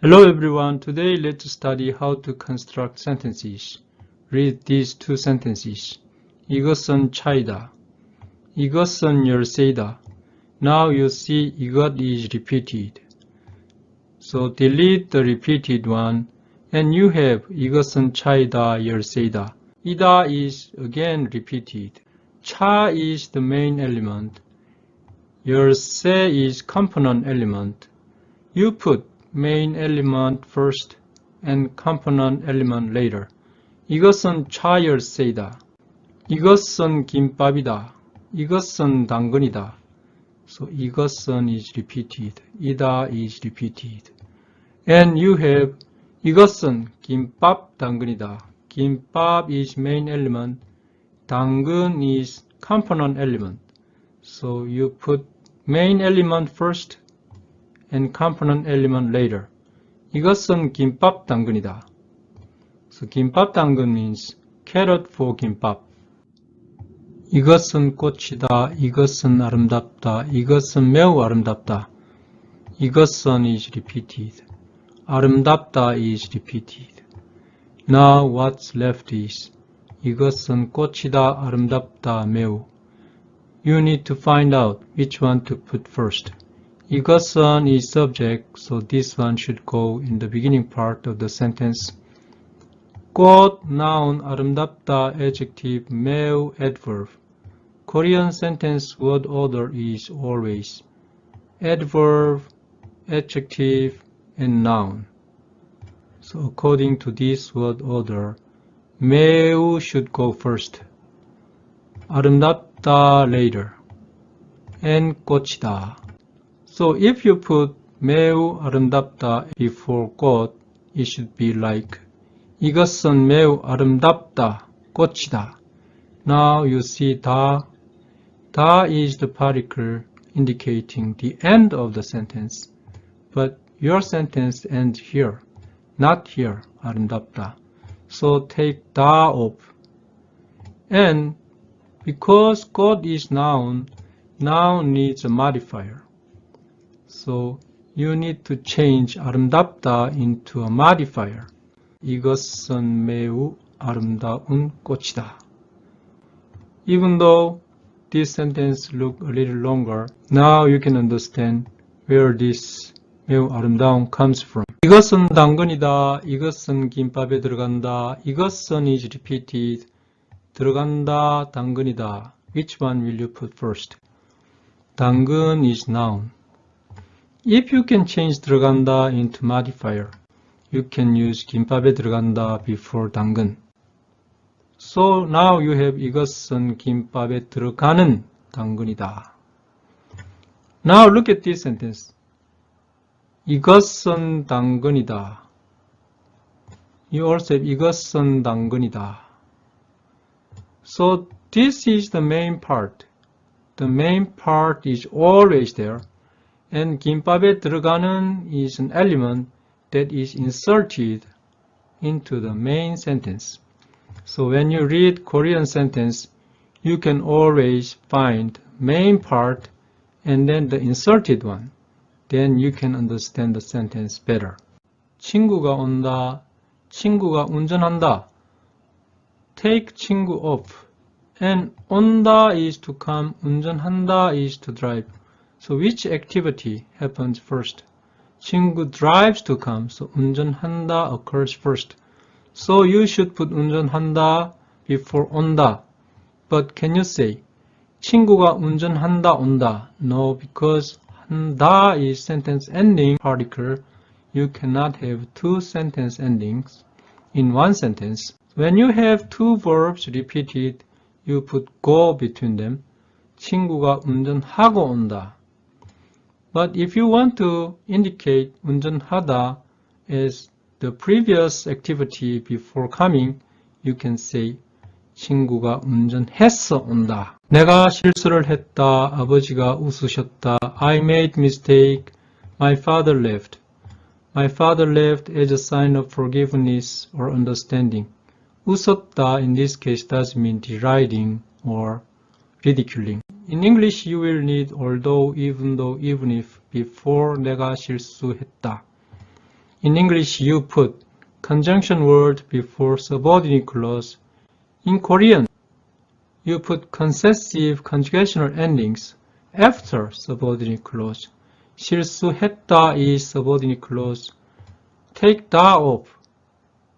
Hello everyone, today let's study how to construct sentences. Read these two sentences. 이것은 차이다. 이것은 열쇠이다. Now you see 이것 is repeated. So delete the repeated one and you have 이것은 차이다, 열쇠이다. 이다 is again repeated. 차 is the main element. 열쇠 is component element. You put main element first and component element later. 이것은 차 열쇠이다. 이것은 김밥이다. 이것은 당근이다. So 이것은 is repeated. 이다 is repeated. And you have 이것은 김밥 당근이다. 김밥 is main element. 당근 is component element. So you put main element first and component element later. 이것은 김밥 당근이다. So 김밥 당근 means carrot for 김밥. 이것은 꽃이다. 이것은 아름답다. 이것은 매우 아름답다. 이것은 is repeated. 아름답다 is repeated. Now what's left is 이것은 꽃이다. 아름답다. 매우. You need to find out which one to put first. 이것은 is subject, so this one should go in the beginning part of the sentence. 꽃, noun, 아름답다, adjective, 매우, adverb. Korean sentence word order is always adverb, adjective, and noun. So according to this word order, 매우 should go first, 아름답다 later, and 꽃이다. So if you put 매우 아름답다 before 꽃, it should be like 이것은 매우 아름답다, 꽃이다. Now you see 다. 다 is the particle indicating the end of the sentence. But your sentence ends here, not here, 아름답다. So take 다 off. And because 꽃 is noun, noun needs a modifier. So you need to change 아름답다 into a modifier. 이것은 매우 아름다운 꽃이다. Even though this sentence looks a little longer, now you can understand where this 매우 아름다운 comes from. 이것은 당근이다. 이것은 김밥에 들어간다. 이것은 is repeated. 들어간다, 당근이다. Which one will you put first? 당근 is noun. If you can change 들어간다 into modifier, you can use 김밥에 들어간다 before 당근. So now you have 이것은 김밥에 들어가는 당근이다. Now look at this sentence. 이것은 당근이다. You also have 이것은 당근이다. So this is the main part. The main part is always there. And 김밥에 들어가는 is an element that is inserted into the main sentence. So when you read Korean sentence, you can always find main part and then the inserted one. Then you can understand the sentence better. 친구가 온다. 친구가 운전한다. Take 친구 off. And 온다 is to come. 운전한다 is to drive. So which activity happens first? 친구 drives to come. So 운전한다 occurs first. So you should put 운전한다 before 온다. But can you say 친구가 운전한다 온다? No, because 한다 is sentence ending particle. You cannot have two sentence endings in one sentence. When you have two verbs repeated, you put go between them. 친구가 운전하고 온다. But if you want to indicate 운전하다 as the previous activity before coming, you can say 친구가 운전해서 온다. 내가 실수를 했다. 아버지가 웃으셨다. I made mistake. My father left. My father left as a sign of forgiveness or understanding. 웃었다 in this case does mean deriding or ridiculing. In English, you will need although, even though, even if before 내가 실수했다. In English, you put conjunction word before subordinate clause. In Korean, you put concessive conjugational endings after subordinate clause. 실수했다 is subordinate clause. Take 다 off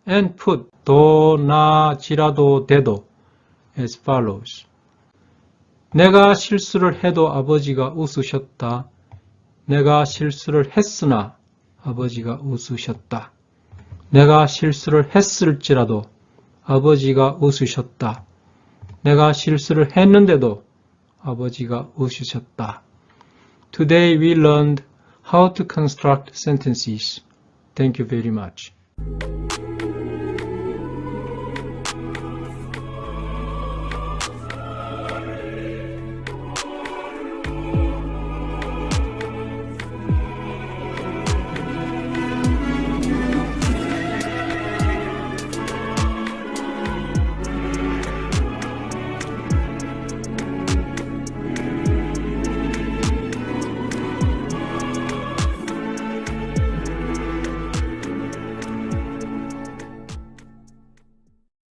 and put 도, 나, 지라도, 돼도 as follows. 내가 실수를 해도 아버지가 웃으셨다. 내가 실수를 했으나 아버지가 웃으셨다. 내가 실수를 했을지라도 아버지가 웃으셨다. 내가 실수를 했는데도 아버지가 웃으셨다. Today we learned how to construct sentences. Thank you very much.